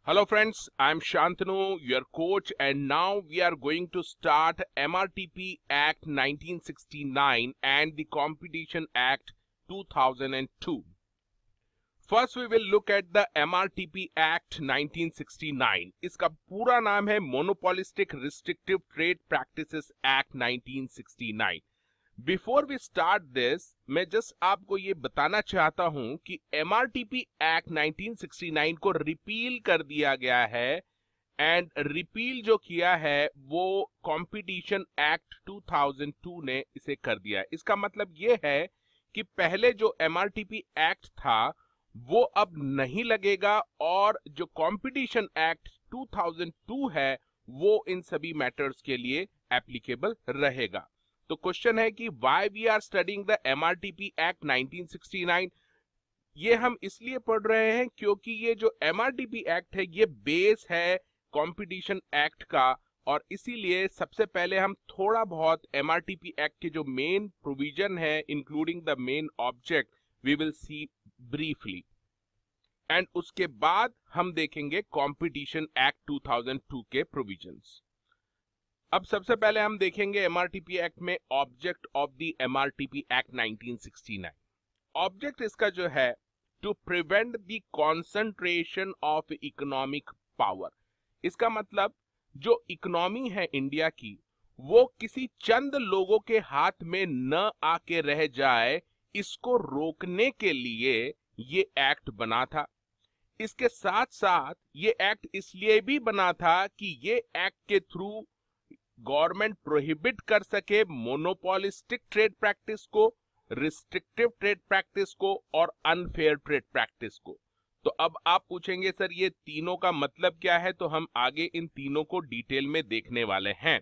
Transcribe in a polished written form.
Hello friends, I am Shantanu, your coach, and now we are going to start MRTP Act 1969 and the Competition Act 2002. First we will look at the MRTP Act 1969. इसका पूरा नाम है Monopolistic Restrictive Trade Practices Act 1969. Before we start this मैं just आपको ये बताना चाहता हूं कि MRTP एक्ट 1969 को रिपील कर दिया गया है एंड रिपील जो किया है वो कंपटीशन एक्ट 2002 ने इसे कर दिया है। इसका मतलब ये है कि पहले जो MRTP एक्ट था वो अब नहीं लगेगा और जो कंपटीशन एक्ट 2002 है वो इन सभी मैटर्स के लिए एप्लीकेबल रहेगा। तो क्वेश्चन है कि why we are studying the MRTP act 1969। ये हम इसलिए पढ़ रहे हैं क्योंकि ये जो MRTP एक्ट है ये बेस है कंपटीशन एक्ट का, और इसीलिए सबसे पहले हम थोड़ा बहुत MRTP एक्ट के जो मेन प्रोविजन है including the main object we will see briefly, and उसके बाद हम देखेंगे कंपटीशन एक्ट 2002 के प्रोविजंस। अब सबसे पहले हम देखेंगे MRTP एक्ट में object of the MRTP act 1969। Object इसका जो है to prevent the concentration of economic power. इसका मतलब जो इकोनॉमी है इंडिया की वो किसी चंद लोगों के हाथ में न आके रह जाए, इसको रोकने के लिए ये एक्ट बना था। इसके साथ साथ ये एक्ट इसलिए भी बना था कि ये एक्ट के थ्रू गवर्नमेंट प्रोहिबिट कर सके मोनोपोलिस्टिक ट्रेड प्रैक्टिस को, रिस्ट्रिक्टिव ट्रेड प्रैक्टिस को और अनफेयर ट्रेड प्रैक्टिस को। तो अब आप पूछेंगे सर ये तीनों का मतलब क्या है, तो हम आगे इन तीनों को डिटेल में देखने वाले हैं।